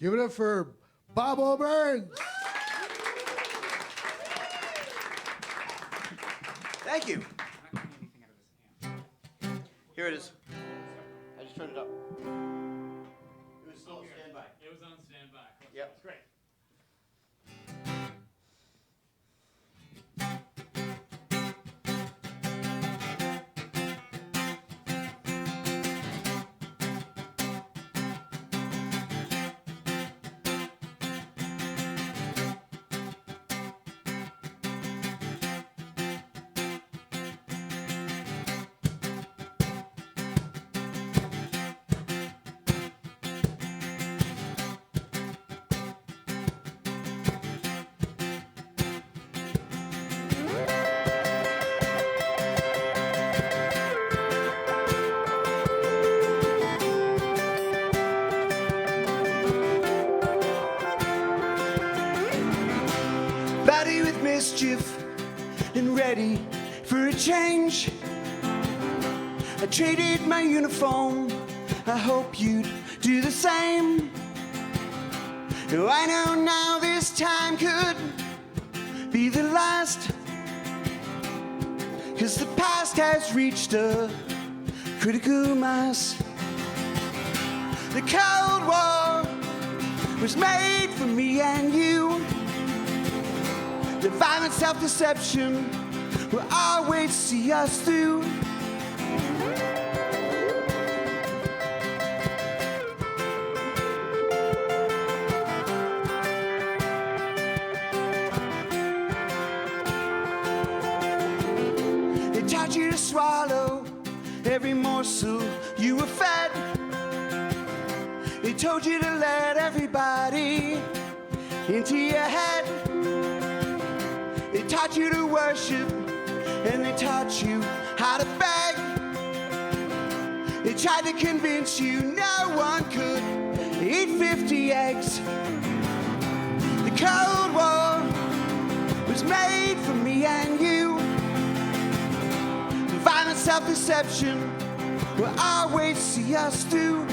Give it up for Bobbo Byrnes. Thank you. Here it is. I just turned it up. It was still on standby. It was on standby. Yep. Great. Body with mischief and ready for a change. I traded my uniform. I hope you'd do the same. Oh, I know now this time could be the last, 'cause the past has reached a critical mass. The Cold War was made for me and you. The violent self-deception will always see us through. They taught you to swallow every morsel you were fed. They told you to let everybody into your head. They taught you to worship, and they taught you how to beg. They tried to convince you no one could eat 50 eggs. The Cold War was made for me and you. The violent self-deception will always see us through.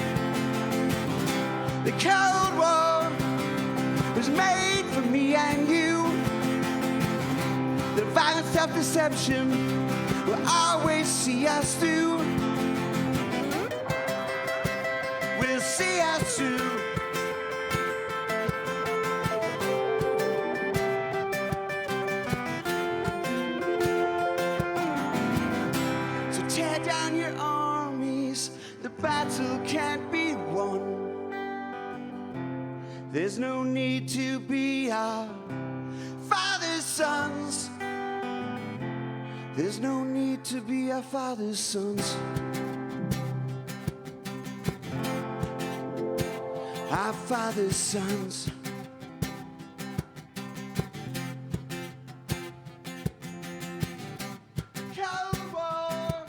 The Cold War was made for me and you. The violent self-deception will always see us through. Will see us through. So tear down your armies, the battle can't be won. There's no need to be our father's sons. There's no need to be our father's sons. Our father's sons. Cold War.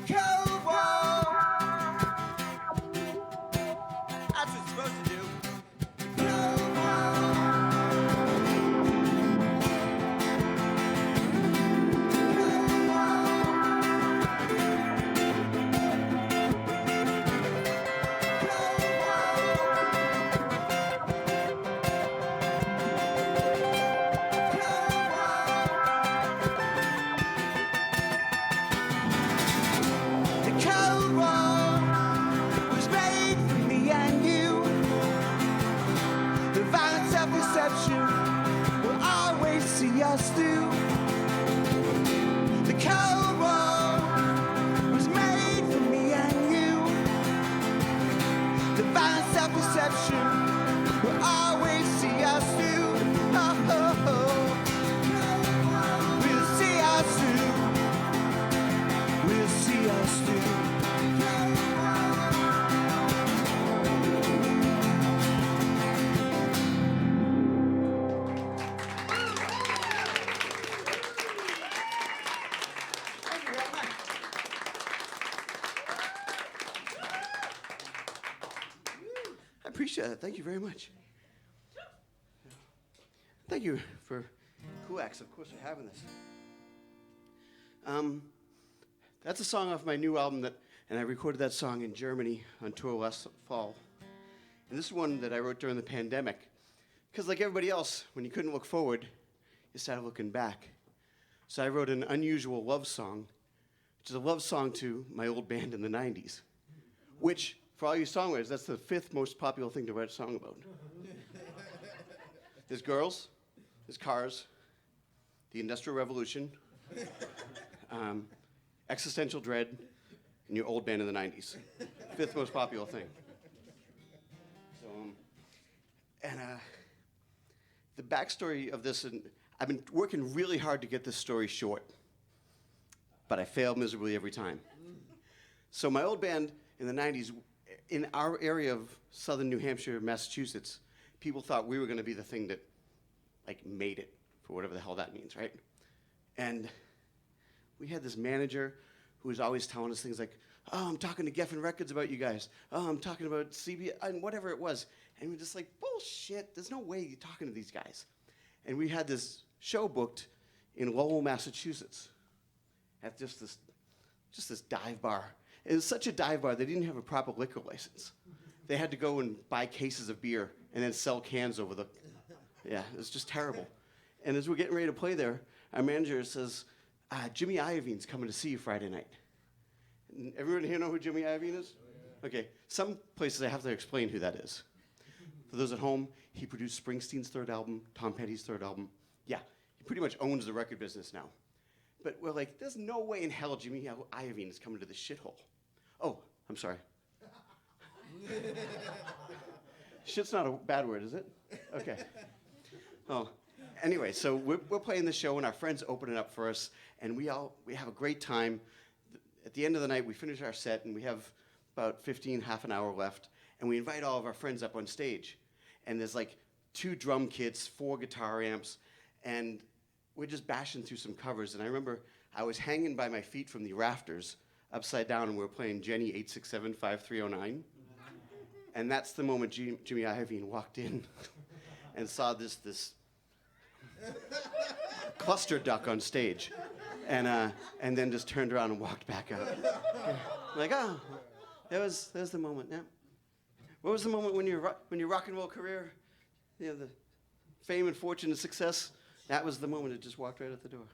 Cold War. That's what it's supposed to do. Cold War. Cold The Cold War was made for me and you. The violent self-deception will always see us through. The Cold War was made for me and you. The violent self-deception will always see us through. Oh, oh, oh. We'll see us through. We'll see us through. I appreciate it. Thank you very much. Thank you for Kulak, of course we're having this. That's a song off my new album and I recorded that song in Germany on tour last fall. And this is one that I wrote during the pandemic. Because like everybody else, when you couldn't look forward, you started looking back. So I wrote an unusual love song, which is a love song to my old band in the 90s. Which, for all you songwriters, that's the 5th most popular thing to write a song about. There's girls, there's cars, the Industrial Revolution, existential dread, and your old band in the 90s. 5th most popular thing. So, the backstory of this, and I've been working really hard to get this story short, but I fail miserably every time. So my old band in the 90s, in our area of southern New Hampshire, Massachusetts, people thought we were going to be the thing that, like, made it, for whatever the hell that means, right? And we had this manager who was always telling us things like, oh, I'm talking to Geffen Records about you guys. Oh, I'm talking about CB, and whatever it was. And we're just like, bullshit, there's no way you're talking to these guys. And we had this show booked in Lowell, Massachusetts, at just this dive bar. It was such a dive bar, they didn't have a proper liquor license. They had to go and buy cases of beer and then sell cans over the, yeah, it was just terrible. And as we're getting ready to play there, our manager says, Jimmy Iovine's coming to see you Friday night. And everyone here know who Jimmy Iovine is? Okay, some places I have to explain who that is. For those at home, he produced Springsteen's 3rd album, Tom Petty's 3rd album. Yeah, he pretty much owns the record business now. But we're like, there's no way in hell Jimmy Iovine is coming to this shithole. Oh, I'm sorry. Shit's not a bad word, is it? Okay. Oh, anyway, so we're playing the show and our friends open it up for us, and we have a great time. At the end of the night, we finish our set, and we have about half an hour left, and we invite all of our friends up on stage. And there's like 2 drum kits, 4 guitar amps, and we're just bashing through some covers. And I remember I was hanging by my feet from the rafters, upside down, and we were playing Jenny 867-5309. And that's the moment Jimmy Iovine walked in and saw this cluster duck on stage. And then just turned around and walked back out. Like, oh, that was the moment. Yeah. What was the moment when your rock and roll career, you know, the fame and fortune and success? That was the moment it just walked right out the door.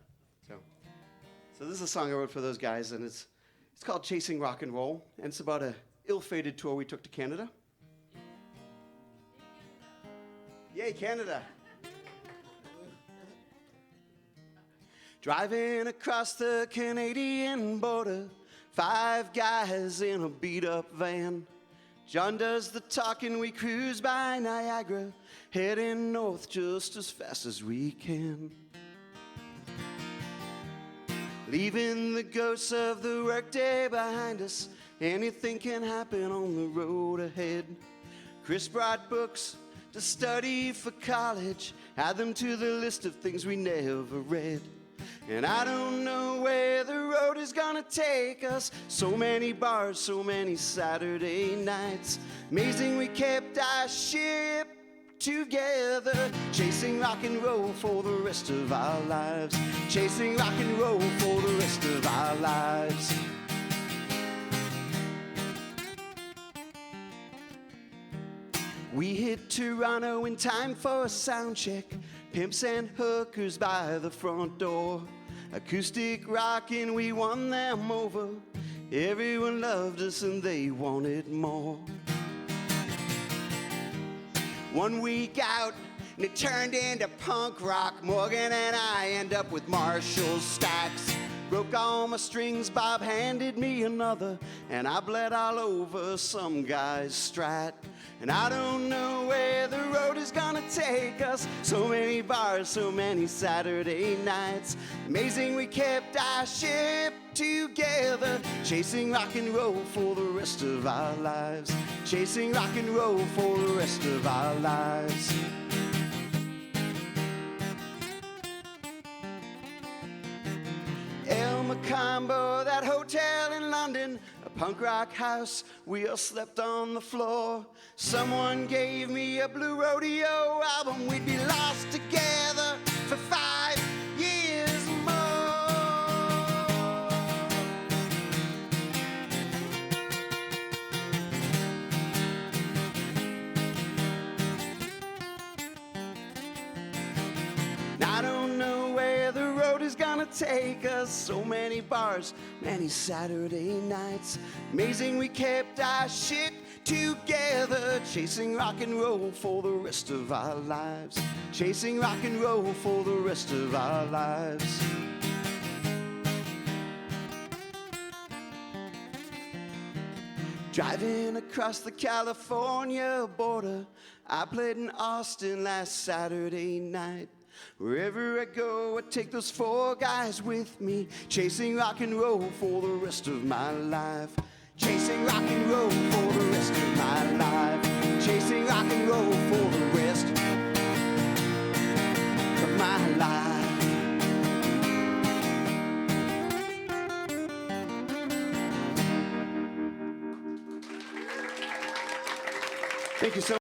So this is a song I wrote for those guys, and it's called Chasing Rock and Roll, and it's about a ill-fated tour we took to Canada. Yay, Canada! Driving across the Canadian border, 5 guys in a beat-up van. John does the talking, we cruise by Niagara, heading north just as fast as we can. Leaving the ghosts of the workday behind us, anything can happen on the road ahead. Chris brought books to study for college, add them to the list of things we never read. And I don't know where the road is gonna take us. So many bars, so many Saturday nights. Amazing we kept our ship together. Chasing rock and roll for the rest of our lives. Chasing rock and roll for the rest of our lives. We hit Toronto in time for a sound check. Pimps and hookers by the front door. Acoustic rockin', we won them over. Everyone loved us and they wanted more. 1 week out, and it turned into punk rock. Morgan and I end up with Marshall stacks. Broke all my strings, Bob handed me another, and I bled all over some guy's Strat. And I don't know where the road is gonna take us. So many bars, so many Saturday nights. Amazing we kept our ship together. Chasing rock and roll for the rest of our lives. Chasing rock and roll for the rest of our lives. El Macambo, that hotel in London, a punk rock house, we all slept on the floor. Someone gave me a Blue Rodeo album, we'd be lost together for 5 And I don't know where the road is gonna take us. So many bars, many Saturday nights. Amazing we kept our shit together. Chasing rock and roll for the rest of our lives. Chasing rock and roll for the rest of our lives. Driving across the California border, I played in Austin last Saturday night. Wherever I go, I take those 4 guys with me. Chasing rock and roll for the rest of my life. Chasing rock and roll for the rest of my life. Chasing rock and roll for the rest of my life. Thank you so much.